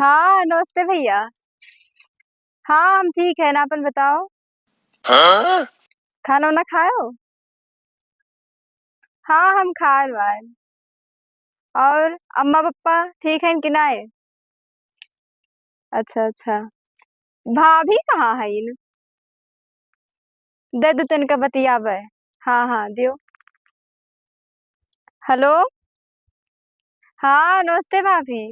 हाँ नमस्ते भैया। हाँ हम ठीक है ना, अपन बताओ। हाँ? खाना वाना खाओ। हाँ हम खा रहे। और अम्मा पापा ठीक है कि नहीं? अच्छा अच्छा। भाभी कहाँ है इन? दे दो तनिक बतियाबे। हाँ हाँ दियो। हेलो। हाँ नमस्ते भाभी।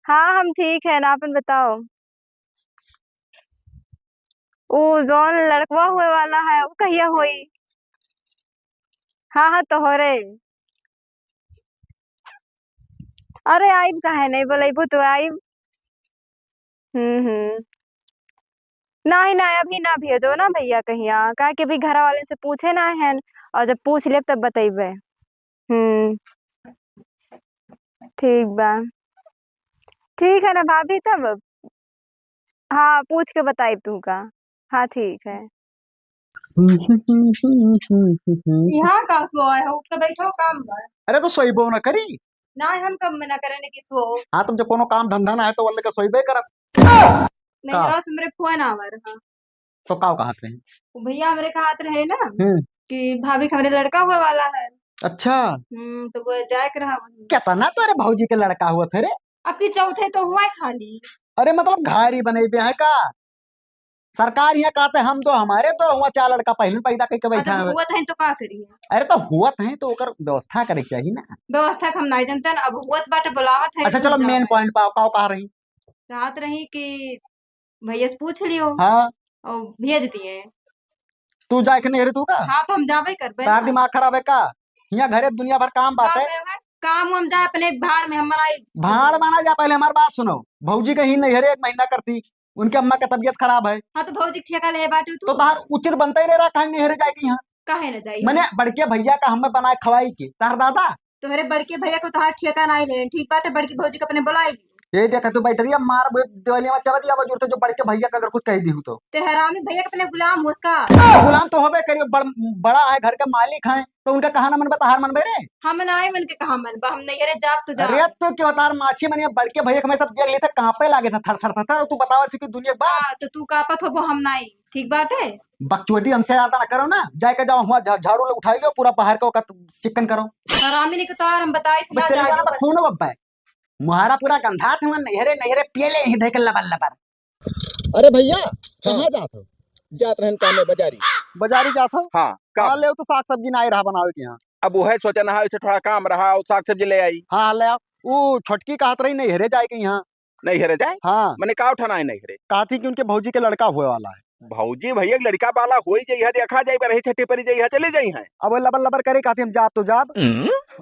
हाँ हम ठीक है ना, अपन बताओ। वो जौन लड़कवा हुए वाला है वो कहिया होई? हाँ हाँ तोहरे। अरे आइब काहे नहीं बोलेबू तो आइब। हम्म। नहीं नहीं अभी ना भेजो ना भैया कहिया, का कि अभी घर वाले से पूछे ना है। और जब पूछ ले तब बतेबे। हम्म। ठीक बा। ठीक है ना भाभी तब। हाँ पूछ के बताई तू का। हाँ ठीक है। यहाँ का सो है उठ के बैठो काम बा। अरे तो सोईबो न करी। ना हम कब मना करने की सो। हाँ तुम जो कोनो काम धंधा ना है तो वाले का सोईबे करब। नहीं का रहा से मेरे फोन आवा रहा। तो का कहत रहे। वो भैया हमारे कहा रहे ना हम्म। कि भाभी का हमारे लड़का हुआ वाला है। अच्छा। तो वो जाए के रहा वहीं। क्या तना तो अरे भौजी के लड़का हुआ थे रे। अब की चौथे तो हुआ है खाली। अरे मतलब घर ही बने पे है का। सरकार यहाँ कहते हम तो हमारे तो हुआ चार लड़का पहले पैदा करके बैठा जब है। हुआ था तो का करिए। अरे तो हुआ है तो ओकर व्यवस्था करे के चाहिए ना। व्यवस्था का हम नहीं जानते ना, अब हुआ बाटे बुलावत है अच्छा तो चलो मेन जावे। पॉइंट पाओ का कह रही। रात रही कि भैया से पूछ लियो हाँ और भेज दिए। तू जाए के नहीं रे तू का। हाँ तो हम जावे करबे तार ना। दिमाग खराब है का। यहाँ घरे दुनिया भर काम का बाटे। है काम हम जाए अपने भाड़ में हमारा। भाड़ माना जा पहले हमारी बात सुनो। भौजी का ही नहीं एक महीना करती। उनके अम्मा का तबीयत खराब है। हाँ तो भौजी के ठेका ले बाटू तो तू। तार उचित बनता ही नहीं रहा कहीं नहीं जाएगी यहाँ। काहे न जाई मैंने हम। बड़के भैया का हमें बनाए खवाई की तार दादा। तुम्हारे बड़के भैया को तो हाथ ठेका नहीं ले, ठीक बाटे बड़की भौजी को अपने बुलाई ली। ये देखा तू बैठ रही है मार दिवाली में चला दिया जोर से जो बड़के भैया का अगर कुछ कह दी हूँ तो। ते हरामी भैया के अपने गुलाम हो उसका। तो गुलाम तो होबे करिए बड़ा है घर का मालिक है तो उनका कहा ना मन बता हार मन रे। हम नाई मन के कहा मन बा, हम नहीं अरे जाप तो जा। अरे तो क्यों तार माछी मनिया बड़के भैया के मैं सब जग लिए थे कहाँ पे लागे था थर थर थर तू बतावा चुकी दुनिया के बाद। हाँ तो तू कापत हो वो हम नहीं ठीक बात है। बकचोदी हमसे ज्यादा ना करो ना जाके जाओ हुआ झाड़ू ले उठाई लो पूरा बाहर का चिकन करो। हरामी ने तो तार हम बताई मैं ना तेरी जा गाना जो में खून बब्बा है। मुहारा पूरा गंधा था नहरे नहरे पियले ही देख लबर लबर। अरे भैया कहाँ जात हो? जात रहन काम में बाजारी। बाजारी जात हो। हाँ हाँ कब? ले तो साग सब्जी ना रहा बनावे के यहाँ। अब वो है सोचा ना इसे थोड़ा काम रहा और साग सब्जी ले आई। हाँ ले आओ। वो छोटकी कहत रही नहीं हेरे जाए के यहाँ। नहीं हेरे जाए। हाँ मैंने का उठाना है नहीं हेरे। कहती कि उनके भौजी के लड़का हुए वाला है। भौजी भैया के लड़का वाला हो ही जाइए देखा जाए रही छठी परी जाइए चले जाई हैं। अब वो लबर लबर करे कहती हम जाब तो जाब।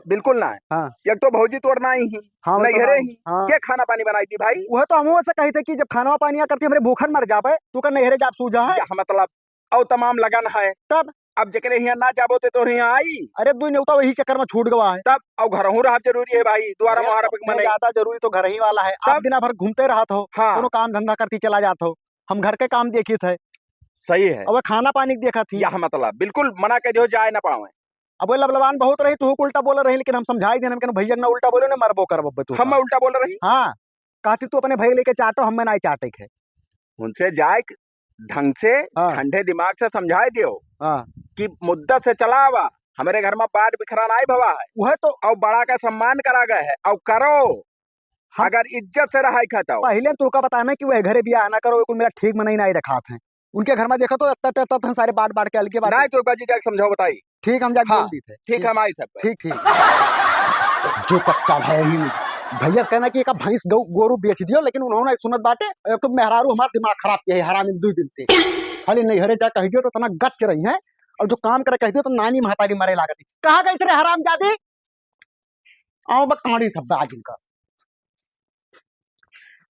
बिल्कुल ना है। हाँ एक तो भौजी तोड़ना ही हाँ नहीं तो हेरे नहीं। ही हाँ क्या खाना पानी बनाई थी भाई। वह तो हम से कही थे कि जब खाना पानी करती हमारे भूखन मर जावे तू कर नहरे जाब सूझा है। यह मतलब और तमाम लगन है तब अब जकरे यहाँ ना जाबो तो यहाँ आई। अरे दू न्योता वही चक्कर में छूट गवा है। तब और घर हूँ रहा जरूरी है भाई द्वारा अरे मुहारा सबसे मने। ज्यादा जरूरी तो घर ही वाला है। आप तब दिन भर घूमते रहा हो हाँ कोनो काम धंधा करती चला जाता हो। हम घर के काम देखी थे। सही है। अब खाना पानी देखा थी। यह मतलब बिल्कुल मना के जो जाए ना पावे। अब वो लबलबान बहुत रही तू उल्टा बोल रही लेकिन हम समझाई देन हम भैया ना उल्टा बोले ना मरबो करबो तू। हम उल्टा बोल रही। हाँ कहती तू अपने भैया लेके चाटो हम नहीं चाटे के। उनसे जाए ढंग से हाँ ठंडे दिमाग से समझाए दियो हाँ कि मुद्दत से चला हुआ हमारे घर में बाढ़ बिखरा नहीं भवा है वह तो और बड़ा का सम्मान करा गया है और करो हम अगर इज्जत से रहा खाता पहले तो का बताना कि वह घरे बिया ना करो मेरा ठीक मनाई नहीं रखा थे। उनके घर में देखो तो तत सारे बांट बांट के अलगे बात। नहीं तो बाजी जाके समझाओ बताई। ठीक हम जाके हाँ बोल दी थे। ठीक है हमारी सब पे। ठीक ठीक जो कच्चा है ही नहीं। भैया से कहना कि एक भैंस गोरू बेच दियो लेकिन उन्होंने सुनत बाटे एक तो मेहरारू हमारा दिमाग खराब किया है हरामी 2 दिन से। खाली नहीं हरे जा कह दियो तो तना गच रही है और जो काम करे कह दियो तो नानी महतारी मरे लागती कहाँ गई तेरे हराम जादी। आओ बक कांडी थब्बा आज इनका।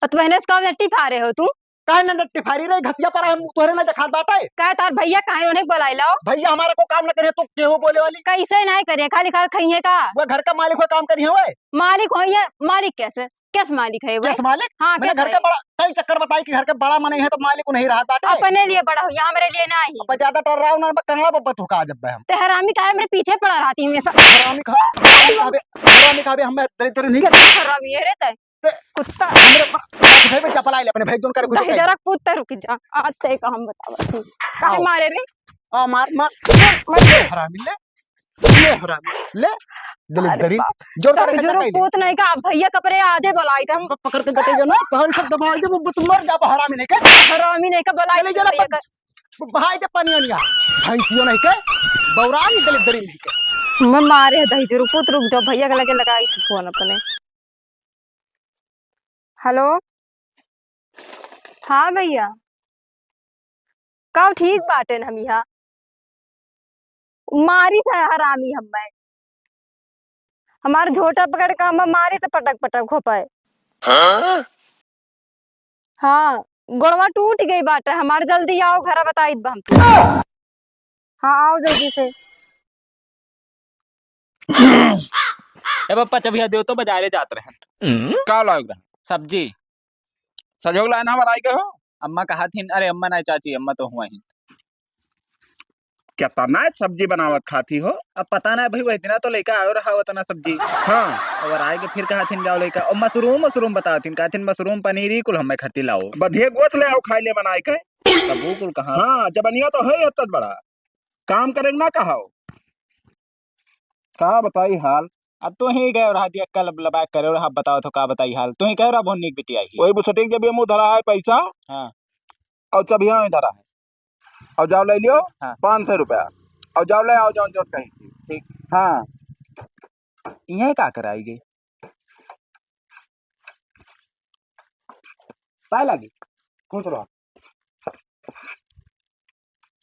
और तू बहने से कब नट्टी फा रहे हो तू? काहे न डट्टी फारी रे घसिया पर हम तोहरे ना दिखात बाटे। का तार भैया काहे उन्हें बुलाई लो? भैया हमारा को काम न करे तो केहू बोले वाली। कैसे नहीं करे खाली खाली खइए का? वो घर का मालिक हो काम करी है वे। मालिक हो या मालिक कैसे कैसे मालिक है वो? कैसे मालिक। हाँ मैंने घर कैसे का बड़ा कई चक्कर बताई कि घर के बड़ा मने है तो मालिक नहीं रहा बाटे। अपने लिए बड़ा हो यहाँ मेरे लिए नहीं। अब ज्यादा डर रहा हूं ना कंगड़ा पप्पा थुका जब हम। ते हरामी काहे मेरे पीछे पड़ा रहती हमेशा। हरामी खा हरामी खावे हम तेरे तेरे नहीं कितना हरामी है रे ते। कुत्ता भाई में चपला ले अपने भाई दोन करे कुछ दही जरा कुत्ता रुक जा आज ते का हम बतावा तू काहे आओ। मारे रे आ मार हरामी ले हरामी ले दलित अरे दरी बाप। जोर कर दही कैसा जरूर कइले पूत नहीं का भैया कपड़े आजे बोलाई हम पकड़ के कटेगा ना तोहर सब दबा दे वो तुम मर जा हरामी नहीं के हरामी नहीं का बोलाई चले जरा भैया का बहाई दे पानी ओनिया भैंसियो नहीं के बौरानी दलित दरी नहीं के मैं मारे है दही जरूर पूत रुक जाओ भैया के लगे लगाई थी फोन अपने हेलो हाँ भैया कब ठीक बाटे हम यहाँ मारी से हरामी हम हमारे झोटा पकड़ के हम मारे से पटक पटक हो पाए हाँ गोड़वा टूट गई बाटे हमारे जल्दी आओ घर बताई हम हाँ आओ जल्दी से ए पप्पा चबिया देव तो बाजारे जात रहे का लाग रहा सब्जी सजोग लाइन हमार आई के हो अम्मा कहा थी अरे अम्मा नहीं चाची अम्मा तो हुआ ही क्या तना सब्जी बनावत खाती हो अब पता नहीं भाई वही दिन तो लेकर आयो रहा होता ना सब्जी हाँ और आए के फिर कहा थी जाओ लेकर और मशरूम बता थी कहा थी मशरूम पनीर ही कुल हमें खती लाओ बधिया गोत ले आओ खाई ले बनाए के तब वो कुल कहा हाँ जबनिया तो है इतना बड़ा काम करेंगे ना कहा का बताई हाल अब तो ही गए रहा दिया कल लबाक करे रहा बताओ तो का बताई हाल तू ही कह रहा बहुत नीक बिटिया ही वही बुसटिंग जब ये मुंह धरा है पैसा हाँ और चबिया में धरा है और जाओ ले लियो हाँ। 500 रुपया और जाओ ले आओ जाओ जोट कहीं ठीक हाँ यही का कराई गई पाए लगी खुश रहो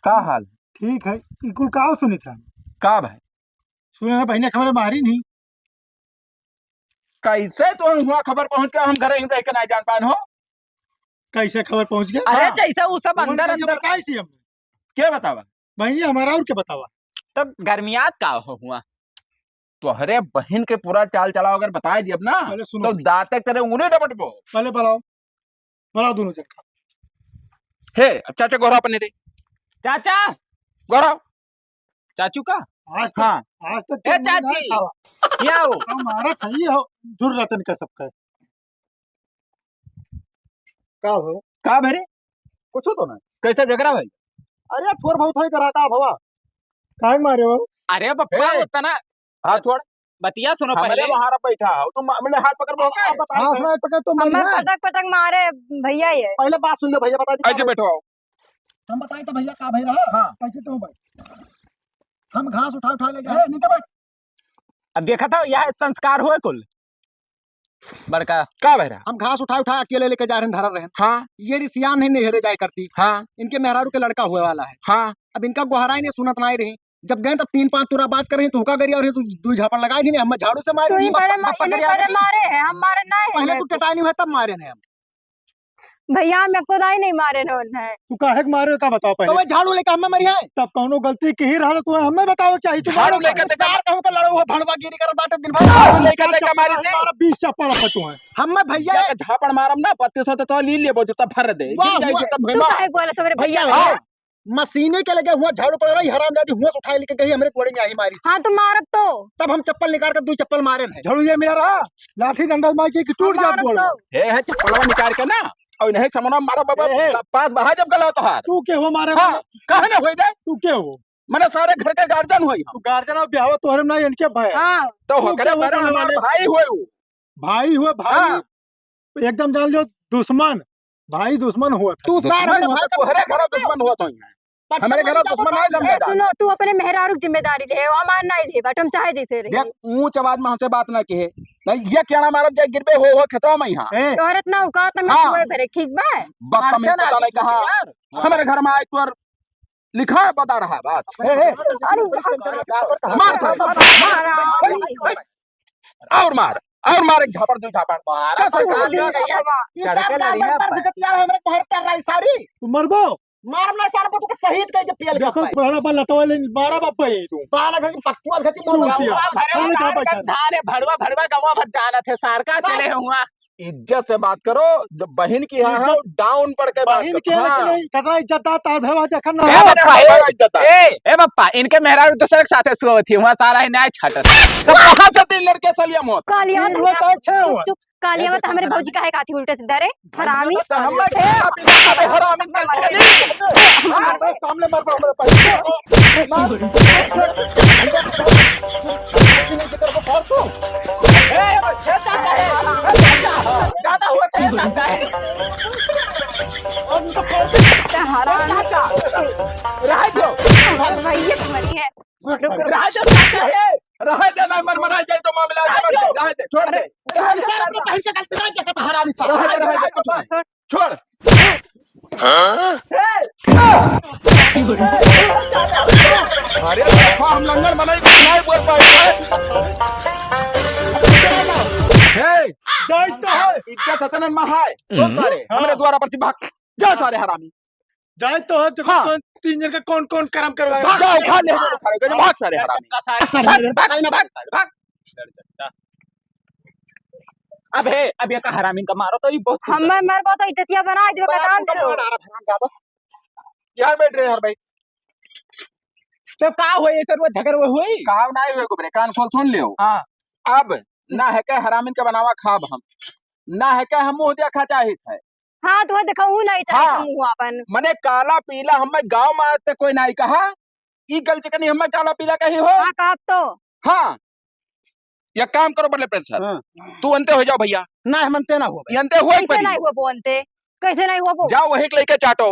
का हाल ठीक है इकुल का सुनी था का भाई सुने ना बहने खबर मारी नहीं कैसे तो हुआ खबर पहुंच गया हम घरे ही रह के नहीं जान पान हो कैसे खबर पहुंच गया अरे हाँ। जैसा वो सब अंदर अंदर बताई सी हमने क्या बतावा बहनी हमारा और क्या बतावा तो गर्मियात का हुआ तो हरे बहन के पूरा चाल चलाओ अगर बताए दिए ना पहले सुनो तो दाते करे उंगली डबट पो पहले बनाओ दोनों जन का हे चाचा गोरा अपने दे चाचा गोरा चाचू का आज तक हाँ आज तक ए तुमने ना चाची। खावा। क्या हो हमारा खाइए हो जुर रतन का सबका का हो का भरे कुछ तो ना कैसे झगड़ा भाई अरे थोर बहुत होई करा का भवा काहे मारे हो अरे पप्पा ए, उतना हाथ छोड़ बतिया सुनो हमारे पहले वहां बैठा हो तुम मैंने हाथ पकड़ बोके हाँ सुना पकड़ तो हमें मर पटक पटक मारे भैया ये पहले बात सुन ले भैया बता दी ऐसे बैठो आओ हम बताए तो भैया का भाई रहा हाँ। कैसे तो भाई हम घास उठा ले गए नीचे बैठ अब देखा था यह संस्कार हुए कुल बड़का का बहरा हम घास उठा अकेले लेके जा रहे हैं धरा रहे हैं हाँ ये रिसियान नहीं नहरे जाए करती हाँ इनके मेहरारू के लड़का हुए वाला है हाँ अब इनका गुहारा ही नहीं सुनत नहीं रही जब गए तब 3-5 तुरा बात कर रही तो हुका करी और तू दू झापड़ लगाई थी हम झाड़ू से मारे तू ही पहले बप्पा इन्हें करी आ पहले गई। मारे हैं हम मारे नहीं पहले है तू टटाई नहीं हुआ तब मारे ने हम भैया मैं खुदाई नहीं मारे ने उन्हें तू काहे के मारे हो का बताओ तो पहले वो झाड़ू लेके हमें मरी है तब कौनो गलती की ही रहा तो तुम्हें हमें बताओ चाहिए झाड़ू लेके ते चार कहूं का लड़ो हुआ भड़वा गिरी कर बाटे दिन भर झाड़ू लेके ते कमारी से 20 चप्पल पचो है हमें भैया या के झापड़ मारम ना पत्ते से तो ली ले जो तब भर दे वाह, गिर जाए वाह। तो तब तू भीमा काहे बोले तुम्हारे भैया भैया हैं? मशीने के लगे हुआ झाड़ू पड़ रही हरामजादी हुआ उठाए लेके गई हमरे कोड़े में आई मारी हाँ तो मारब तो तब हम चप्पल निकाल कर 2 चप्पल मारे हैं झाड़ू ये मेरा रहा लाठी डंडा मार के टूट जात मारब बोल तो हे है चप्पलवा निकाल के ना और नहीं समना मारो बाबा ए, ए। पास बहा जब गला तो हार तू के हो मारे हां कहे ना हो जाए तू के हो मने सारे घर के गार्जियन होई तू गार्जियन और ब्याह तोहरे ना इनके भाई हाँ तो तू हो करे क्या मेरे होता है हमारे हमारे? भाई हुए वो भाई हुए भाई एकदम जान लो दुश्मन भाई दुश्मन हुआ था तू सार दुश्मन भाई तो हरे घर दुश्मन हुआ तो हमारे घर दुश्मन है ए, जमदार सुनो तू अपने मेहरारू की जिम्मेदारी ले हमार नहीं ले बट हम चाहे जैसे रहे देख ऊंच आवाज में हमसे बात ना कहे नहीं ये क्या मारब जाए गिरबे हो खतवा में यहां ए तोहरत ना औकात में हाँ। हुए भरे ठीक बा बक्का में पता नहीं कहां हमारे घर में आई तो लिखा है बता रहा है बस अरे मार और मार एक झापड़ 2 झापड़ मारा हमरे तोहर कर रही सारी तू मरबो मारना सार पर तू शहीद कह के पियल देखो पुराना पर लतवा ले मारा बापा ही तू पाला घर की पक्कुआ घती मोर चूतिया। गाँव। खाली का बचा धारे भड़वा गवा भर जाना थे सारका चले हुआ इज्जत से बात करो, जब बहन की यहाँ है डाउन पड़ के बात बहन के करो। हाँ। लेकिन कितना इज्जत है भेवा देखन ना ए बप्पा, बड़ा इज्जत है। ए बप्पा इनके मेहरारू दूसरे के साथे सुअ थी वहां सारा है न्याय छाटत। तो कहाँ से 3 लड़के चलिए मौत? कालिया तीन हुआ तो छह हुआ। चुप कालिया मत हमारे भौजी का है काथी उल्टे सीधा रे हरामी तो हम हरामी सामने मत हमरे पैसे ज्यादा हुआ तो चाचा है। हरामी रह दो, भैया तुम्हारी है राजा चाचा है। रह दे, ना मर मरा जाए तो मामला रह दे, छोड़ दे, रह दे, कुछ नहीं, छोड़। अरे देखो, हम लंगड़ बनाई कुछ नहीं बोल पाए। हे, जाई तो है इज्जत हतन महाय, सुन सारे हमारे द्वारा पर भाग जा सारे हरामी, जाई तो है तो हाँ। कौन तीन जन का कौन कर्म करवाएगा भाग जाओ, खा ले खा भाग सारे हरामी, भाग। अब ये का हरामी का मारो तो ये बहुत हम मर को तो इज्जतिया बना दे का दान दे लो यार बैठ रहे यार भाई, तो का हुए ये वो झगड़ हुई। काम ना हुए को कान खोल सुन लियो। हाँ। अब ना है क्या हरामिन का बनावा खाब हम, ना है क्या हम मुंह दिया खा चाहित है। हाँ तो देखो नहीं चाहिए हाँ। समूह अपन मने काला पीला हमें गांव में आते कोई नहीं कहा, ई गल चिकनी हमें काला पीला कही हो। हाँ कब तो हाँ, या काम करो बल्ले प्रेशर, तू अंते हो जाओ भैया, ना हम अंते ना हो ये अंते हुआ ही कैसे पड़ी, नहीं हुआ वो अंते कैसे नहीं हुआ वो जाओ वही लेके चाटो,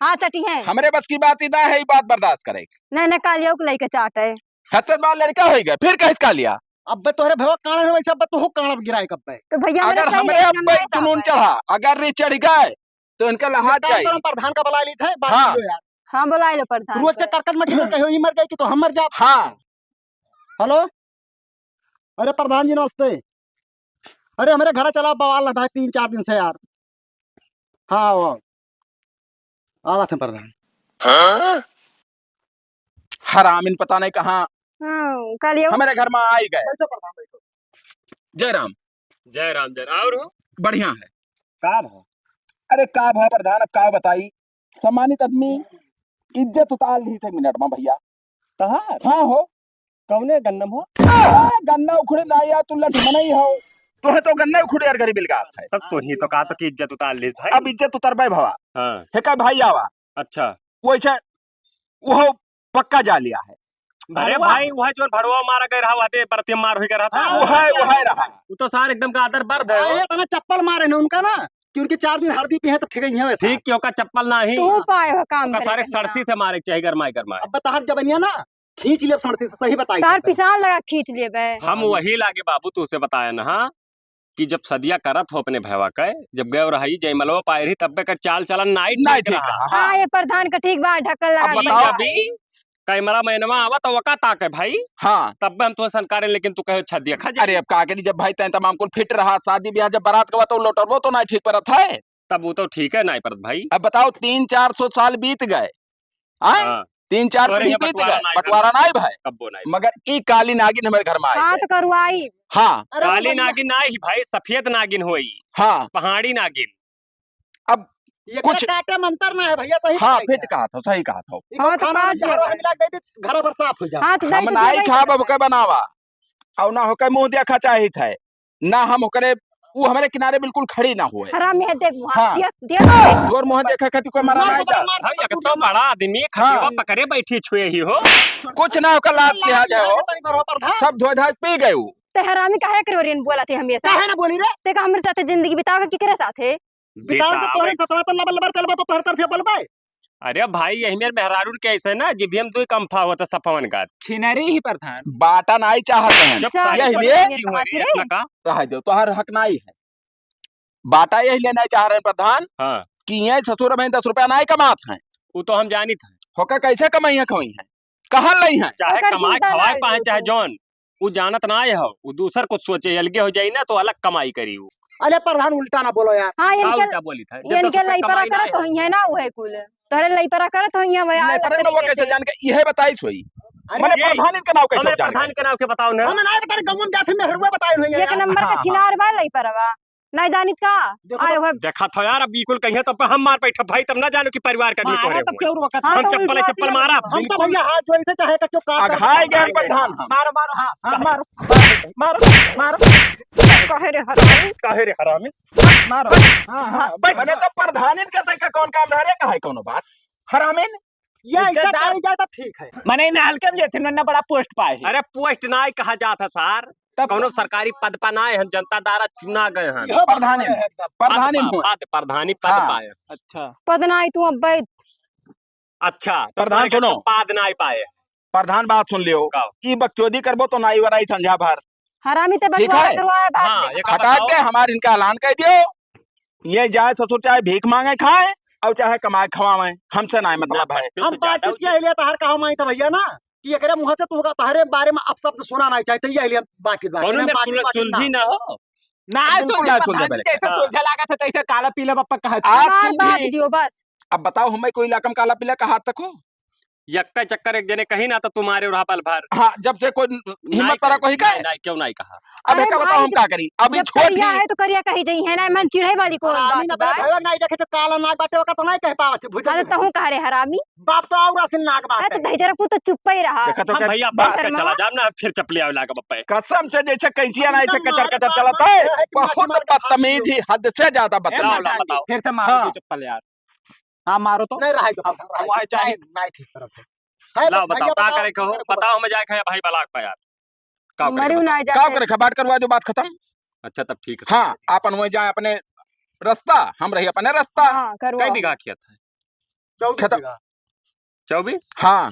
हाँ चटी है हमरे बस की बात ही ना है, ये बात बर्दाश्त करे। नहीं कालिया को लेके चाट है हत्तर बार लड़का हो गया फिर कह का लिया। अब बे तोहरे भेवा कान है वैसे अब तो हो कान गिराए कब बे तो भैया अगर हमरे अब पे जुनून चढ़ा, अगर रे चढ़ गए तो इनका लहाज जाए। प्रधान का बुला ली थे बात हाँ। कीजिए यार हाँ बुला लो प्रधान रोज के करकट में किसी कहो ये मर जाए कि तो हम मर जाए। हाँ, हेलो, अरे प्रधान जी नमस्ते। अरे हमारे घर चला बवाल रहा 3-4 दिन से यार। हाँ वो आवा थे प्रधान। हरामिन पता नहीं कहाँ कालिया हमारे घर में आई गए। जय राम। जय राम जय और हो बढ़िया है। का है अरे का भाव प्रधान, अब का बताई, सम्मानित आदमी इज्जत उतार ली थे मिनट में भैया। तहार हाँ हो, कौने गन्नम हो गन्ना उखड़े ना या तू लठ मनाई हो, तो है तो गन्ना उखड़े यार गरीब बिलगात है। तब तो ही तो कहा तो कि इज्जत उतार ली था। अब इज्जत उतर भाई भवा हाँ है का भाई आवा, अच्छा वैसे वो पक्का जा लिया है। अरे भाई वह जो भड़वा मारा गया रहा वाते परते मार हो गया था वो है रहा। वो तो सार एकदम का आदर बर्द है आए तो ना चप्पल मारे ना उनका ना कि उनके 4 दिन हरदी पे है तो ठीक है वैसे। ठीक क्यों का चप्पल नहीं तू पाए हो काम का करे सारे कहिया। सरसी से मारे के चाहिए गरमाए गरमाए। अब बताहर जबनिया ना खींच लिया सड़सी से, सही बताई तार पिसान लगा खींच लिए बे हम वही लागे बाबू तू से बताया ना हाँ कि जब सदिया करत हो अपने भैवा के जब गए रही जयमलवा पाए रही तब कर चाल चलन नाइट नहीं ठीक रहा। हाँ, हाँ ये प्रधान का ठीक बात ढक्कन लगा अब के बताओ बैठा अभी है। कैमरा मैनवा आवा तो वका ताके भाई हाँ। तब हम तो संकारे लेकिन तू कहे छदिया खा जा अरे अब का करी, जब भाई तय तमाम कुल फिट रहा, शादी ब्याह जब बारात का तो लौटर वो तो नहीं ठीक परत है। तब वो तो ठीक है नहीं परत भाई। अब बताओ 300-400 साल बीत गए, आए हाँ 3-4 तोरे पीढ़ी यहाँ बीत बंटवारा गए, नहीं बंटवारा नहीं भाई, कब्बो नहीं मगर ई काली नागिन हमारे घर में आई हाँ है। तो करवाई हाँ काली नागिन नहीं भाई सफेद नागिन हुई हाँ, पहाड़ी नागिन। अब ये कुछ- काटे मंतर ना है भैया, सही हाँ बताई फिट कहा था, सही कहा था। इको हाँ, तो खाना काट चारो लिया। मिला गई थी घर भर साफ हो जाए। हाँ तो हम दर्द नाई देगा ही खा तो बबके बनावा और ना होकर मुंह देखा चाहिए है, ना हम होकर वो हमारे किनारे बिल्कुल खड़ी ना हुए। हराम में है, देख वहाँ हाँ। देख जोर मुंह देखा खाती कोई मारा नहीं जा, भाई एक तो बड़ा आदमी खटिया पकड़े बैठी छुए ही हो कुछ ना होकर लात लिहाज है हो, प्रधान सब धो धा पी गए वो। ते हरामी काहे करोरियन बोला थे हमेशा काहे ना बोली रे ते का हमरे साथे जिंदगी बिताओ केकरे साथे बिताओ तो तोरे सतवा तो लबर लबर करबा तो तोहर तरफे बोलबे। अरे भाई यही मेरे मेहरारू के ऐसे ना जिभी हम दो कंफा होता सफवन का छिनरी ही प्रधान बाटा नहीं चाहते हैं, जब चल, सारी यही लिए पटरी हुई है, इसमें का रह दो तो हर हक नहीं है। बाटा यही लेना चाह रहे हैं प्रधान हाँ कि ये ससुर में 10 रुपया नहीं कमात हैं, वो तो हम जानी था होकर कैसे कमाई है खवई है, कहाँ नहीं है। चाहे ओकर कमाए चिंता खवाए ना पाए करो चाहे तू। जौन वो जानत ना है वो दूसर कुछ सोचे अलगे हो जाई ना तो अलग कमाई करी वो अरे प्रधान उल्टा ना बोलो यार। हां का इनके उल्टा बोली था जब इनके 10 रुपया लईपरा कमाई ना करत होई है ना वो है कुल तोरे लईपरा करत होई है नहीं पर वो कैसे जान के यह बताई सोई, अरे मैंने ये- प्रधान इनका नाम कैसे हमारे जान प्रधान के नाम के बताओ ना हम ना बता गंगम जाथे में हरवा बताई होई एक नंबर का हाँ, छिनार बा लईपरा बा नहीं जानित का देखो अरे तो- वो देखा था यार, अब बिल्कुल कहिए तो हम मार बैठे भाई, तब ना जानो कि परिवार का आदमी मारा तोरे तब हुए। क्यों वक्त हाँ, हम तो चप्पल उल्टा चप्पल सीधा मारा। बोलो। हम तो भैया हाथ जोड़ी से चाहे कच्चो काट अघाय गए प्रधान हम। मारो मारो हाँ हाँ मारो मारो मारो कहे रे हरामी काहे रे हरामी? मारो हाँ हाँ मैंने तो प्रधानिन का तय का कौन काम रहे कहा कोनो बात हरामिन ये ऐसा करी जाए तो ठीक है। मैंने इन हल्के में थे ना बड़ा पोस्ट पाए है। अरे पोस्ट ना ही कहा जाता सर, कौनो सरकारी पद पर ना है, जनता द्वारा चुना गए हैं। यह प्रधानिन प्रधानिन हुए पद प्रधानी पद हाँ। पाए। अच्छा पद ना आई तू अब बैठ अच्छा तो प्रधान तोरे सुनो। के पद ना ही पाए। प्रधान बात सुन लियो का? की बकचोदी करबो तो नाई वराई संझा भर हरामी ते ठीक बंटवारा है। करवाया बात हाँ, दे। ये का हटा बताओ? के हमारे इनका ऐलान कर दियो, ये जाए ससुर चाहे भीख मांगे खाए और चाहे कमाए खवाए, हमसे ना मतलब है। हम बातचीत किया लिए तहार कहा माई था भैया ना कि एकरे मुंह से तुमका तहरे बारे में अपशब्द सुना नहीं चाहिए ये लिए बाकी बात कौनो में सुलझी ना हो। ना बिल्कुल ना सुलझे बेले। जैसे सोचा लगा था तैसे काला पीला बप्पा कहा आज हमार तुम बात भी दियो बस। अब बताओ हमें कोई इलाका में काला पीला का हाथ तक हो। यक्का चक्कर एक जने कहीं ना तो तुम्हारे रहा पल भर। हाँ जब से कोई हिम्मत करा कोई का नहीं क्यों नहीं कहा? अब अरे एक बताओ भाई, हम क्या करी अभी जब छोटी करिया है तो करिया कही जाई है ना मन चिढ़े वाली कौन हरामी बात ना बा। बड़े भैया नहीं देखे तो काला नाग बाटे वका तो नहीं कह पावत भुजा अरे तहू कह रे हरामी। बाप तो और असिल नाक अरे बात तो भेजरा तू तो चुप ही रहा। देखा तो हम क्या भैया बात बात कर शर्मा। चला जाम ना, फिर चपलिया लगा बप्पे। कसम से जैसे कैसिया ना ऐसे कचर कचर बात चलता है है कि माछी बहुत मार के बदतमीज ही हद से ज्यादा लाओ, बदतमीज लाओ, बताओ। फिर से मारो हाँ। दो चप्पल यार। हाँ मारो तो नहीं रहा हम वहाँ चाहिए। नहीं ठीक तरफ है लाओ भैया बताओ का करे कहो, बताओ हमें जाए खाया भाई बलाक पे यार। का करे मरियो बताओ। ना क्या जाए। करे खबाट करवा दो बात खत्म। अच्छा तब ठीक है। हाँ अपन वही जाए अपने रास्ता हम रही अपने रास्ता। हाँ करवा। कई बीघा किया था? 24 24। हाँ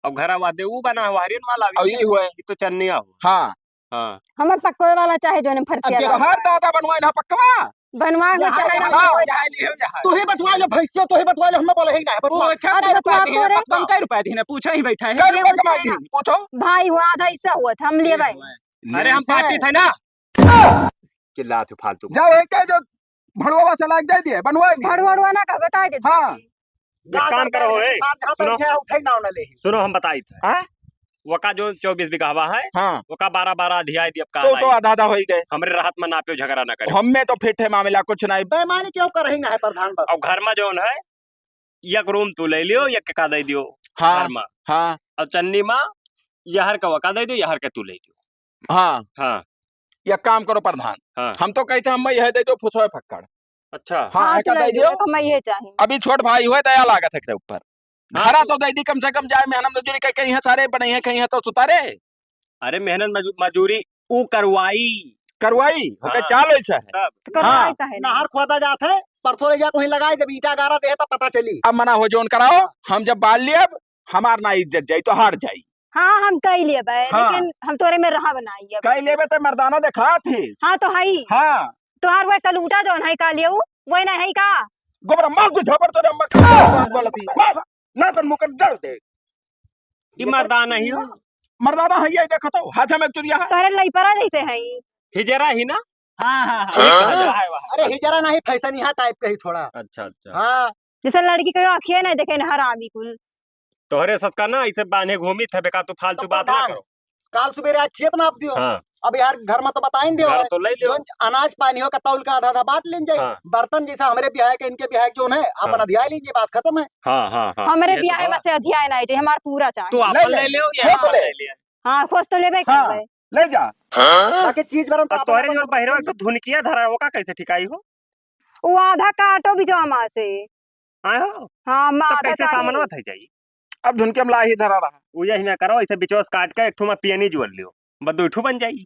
अब घर आवा दे वो बना हुआ हरियन वाला अब ये हुआ है। ये तो चन्निया हो। हाँ हाँ हमार पक्कोए वाला चाहे जो ने फरसिया अब ला। हर दादा बनवाए ना पक्कवा बनवा के यहाँ चाहे ना हाँ। कोई। यहाँ लियो यहाँ। तू ही बचवा ले भैंसिया तू ही बचवा ले हमें बोले ही नहीं बचवा पूछा हाँ, तो कई रुपया बतवा दी तो है, रे। कम कई रुपया दी है, पूछा ही बैठा है। क्या ये रुपया मुझे कमाई ना। थी पूछो। भाई हुआ आधा हिस्सा हुआ था हम लिए भाई। अरे हम पार्टी थे ना। चिल्ला तू फालतू। जाओ एक है जो भड़वा चला के दे दिए बनवाए दिए। भड़वड़वा ना का बता दे। हाँ। एक काम करो ए, सुनो। उठाई ना ले सुनो हम बताई थे हाँ? वका जो 24 बीघा हवा है हाँ वका 12 अधियाय दी अब का तो आधा आधा हो ही गए। हमरे राहत में नापियो झगड़ा ना करे। हम में तो फिट है मामला कुछ नहीं। बेईमानी क्यों कर रही ना है प्रधान बस अब घर में जोन है एक रूम तू ले लियो, एक का दे दियो हाँ घर में, हाँ और चन्नी में यहर का वका दे दियो, यहर के तू ले दियो। हाँ हाँ ये काम करो प्रधान। हाँ। हम तो कहते हम यह दे दो फुसोए फक्कड़। अच्छा हाँ हाँ ऐसा तो दे ले दियो। लियो मैं ये चाहिए। अभी छोट भाई हुए दया लागत है ऊपर हाँ, घरा तो दे दी कम से कम जाए मेहनत मजदूरी कहीं है सारे बने हैं कहीं है तो सुतारे अरे मेहनत मजूरी ऊ करवाई करवाई होके हाँ। चाल ऐसा है। तब तो करवाई हाँ। काहे नहीं। नहर खोदा जात है परसों ले जा कहीं लगाए जब ईटा गारा दे तो पता चली अब मना हो जोन कराओ हम जब बाल लिए अब हमार ना इज्जत जाई तो हार जाई। हाँ हम कह लिए भाई हाँ। लेकिन हम तोरे में रहा बनाई अब। कई लेबे तो मर्दाना देखा थी। हाँ तो हई हाँ तोहार वह कलूटा जो है का लियो वही ना है का। गोबरा मार तू झपर तो अम्मा बोलती ना तो मुकर डर दे। ये मर्दाना ही हो, मर्दाना है ये देखो तो हाथ में चुरिया है। तोरे लई परा जैसे है। हिजरा ही ना। हाँ हाँ वही हाँ कहा जाए। वहाँ है वहाँ। अरे हिजरा नहीं फैशन यहाँ टाइप का ही थोड़ा अच्छा अच्छा हाँ जैसे लड़की के आँखिए ना देखे ना हरामी कुल। तोहरे ससका ना इसे बांधे घूमी थे बेका तू फालतू तो बात ना प्रधान, करो। काल सुबेरे आज खेत नाप दियो हाँ अब यार घर में तो बताई दियो घर है तो ले लियो। जोन अनाज पानी हो का तौल का आधा आधा बांट लेन जाए हाँ। बर्तन जैसा हमारे ब्याह के इनके ब्याह के जोन है अपन हाँ। अधियाय लीजिए बात खत्म है हाँ हाँ हाँ हमारे ये तो ब्याह है। में से अधियाय ना चाहिए हमार पूरा तू चाहिए। आपन ले ले लियो ले, या खोज हम ले। ले लिया। हाँ खोज तो लेबे हाँ। करबे। ले जा बाकी चीज बरन अब तोहरे जो पहिरवा तो धुनकिया धरा होगा कैसे ठिकाई हो वो आधा काटो भी जो हमार से। आए हो हाँ मैं तब आधा कैसे सामान चाहिए। मत है जाई। अब धुन के मला ही धरा रहा। वो यही ना करो ऐसे बिचोस काट के एक ठो में पियनी जोड़ लियो बदो ठू बन जाई।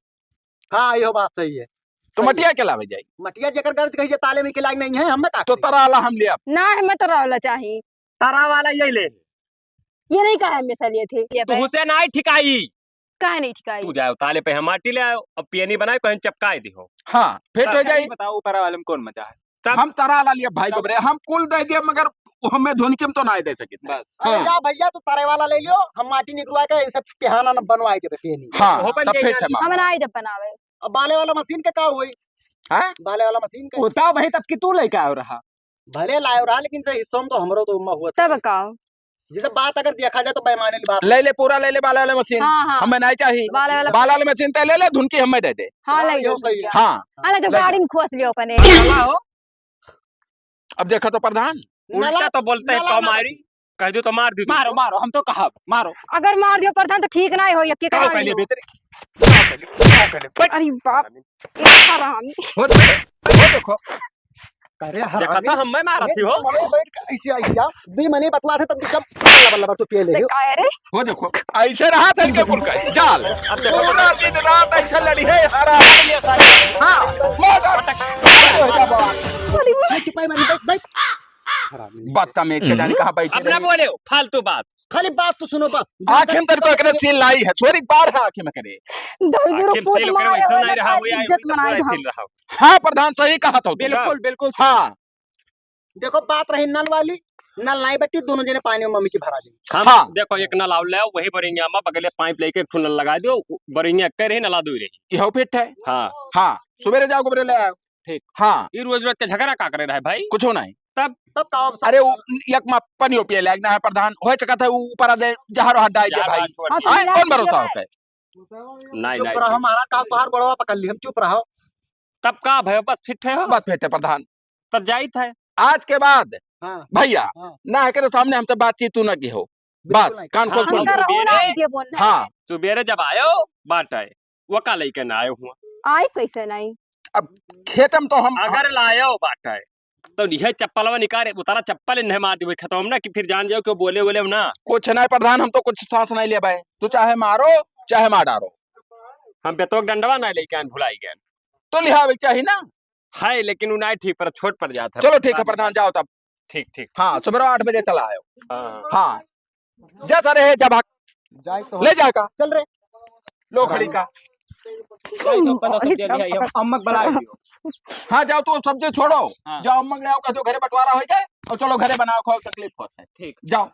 हाँ यो बात सही है तो सही मटिया के लावे जाई मटिया जेकर गर्ज कही ताले में खिलाई नहीं है हमें का तो तरा आला हम लिया। ना हमें तो रहला चाहिए। तारा वाला यही ले ये नहीं कहा हमेशा लिए थे ये तू हुसैन आई ठिकाई। काहे नहीं ठिकाई। तू जाओ ताले पे हम माटी ले आओ और पियनी बनाए कहीं चपकाए दिहो। हाँ फिट हो जाई। बताओ ऊपर वाले में कौन मजा है। हम तरा आला लिया भाई गोबरे हम कुल दे दिए मगर हमें धुन के तो ना दे सके। बस अरे हाँ जा भैया तू तारे वाला ले लियो हम माटी निकलवा के इसे पिहाना न बनवाए के पेनी हाँ हो बन तब जाई फिट है यार। मामा। हम ना जब बनावे। अब बाले वाला मशीन के का हुई हाँ? बाले वाला मशीन के बताओ भाई तब कि तू लेके आओ रहा। भले लायो रहा लेकिन से हिस्सों में तो हमरो तो उम्मा हुआ तब कहो जैसे बात अगर देखा जाए तो बेईमानी की बात ले ले पूरा ले ले बाला वाला मशीन हाँ हाँ हमें नहीं चाहिए बाले वाला बाला वाला मशीन ते ले ले धुनकी हमें दे दे हाँ ले यो सही है। हाँ अरे जो ले गाड़ी में खोस लियो अपने नाला हो अब देखो तो प्रधान उल्टा तो बोलते हैं तो मारी कह दो तो मार दी मारो मारो हम तो कहा मारो अगर मार दियो प्रधान तो ठीक ना हो ये आओ करा पहले लियो। भीतर अरे बाप ये हरामी हो देखो अरे देखा था हम मैं मारा थी हो ऐसे ऐसे दुई महीने बतवा थे तब सब बल्ला बल्ला तो पिए ले काय रे वो देखो ऐसे रहा था इनके कुल का जाल अब देखो पूरा दिन रात ऐसे लड़ी है हरा हाँ सिपाही मारी बैठ बैठ बदतमीज के जाने कहाँ बैठे अपना रही। बोले हो फालतू बात खाली बात तो सुनो बस आखिर तेरे को एकरे सील लाई है छोरी बार है आखिर में करे दौजरो आखिर पूत से लोग मारे वैसा हो नहीं रहा हुआ है इज्जत मनाई हम ऐसे रहा हाँ प्रधान सही कहा था बिल्कुल बिल्कुल हाँ देखो बात रही नल वाली नल नहीं बैठी दोनों जने पानी में मम्मी की भरा ली हम हाँ। देखो एक नल आउट ले वही बरिंगे अम्मा बगले पाइप लेके एक नल लगा दो बरिंगे अक्के रही नला दो रही यह फिट है हाँ हाँ सवेरे जाओ गोबरे ले आओ ठीक। हाँ ये रोज रोज के झगड़ा का करे रहे भाई कुछ हो नहीं तब कहो अरे एक मा पनियो पिए लगना है प्रधान हो चका था ऊपर दे जहर हाथ डाल दे भाई हाँ, तो आए मिला कौन दिया भरोसा भाई। होता है नहीं चुप नहीं रहो हमारा काम तो हर बड़वा पकड़ ली हम चुप रहो तब का भयो बस फिट है हो बात फिट है प्रधान तब जाई था आज के बाद हाँ भैया हाँ। ना है के सामने हमसे बातचीत तू ना की हो बिल्कुल बस नहीं। कान खोल हाँ, सुन अंदर ले। रहो ना आइडिया बोल हाँ सुबेरे जब आयो बाट आए वो का लेके ना आयो हुआ आई कैसे नहीं खेतम तो हम अगर लायो बाट आए तो यह चप्पलवा निकाले उतारा चप्पल इन्हें मार दी खत्म ना कि फिर जान जाओ क्यों बोले बोले ना कुछ नहीं प्रधान हम तो कुछ सांस नहीं ले भाई तू चाहे मारो चाहे मार डालो हम बेतोक डंडवा ना लेके आन भुलाई गए तो लिहावे चाहिए ना है लेकिन उन्हें ठीक पर छोट पड़ जाता चलो ठीक है प्रधान जाओ तब ठीक ठीक हाँ सुबह 8 बजे चला आयो हाँ हाँ जैसा रहे जब जाए तो ले जाएगा चल रे लो खड़ी का अम्मक हाँ जाओ तू सब्जी छोड़ो जाओ अम्मा ले आओ कहो घरे बंटवारा हो जाए और चलो घरे बनाओ खाओ तकलीफ होता है ठीक। जाओ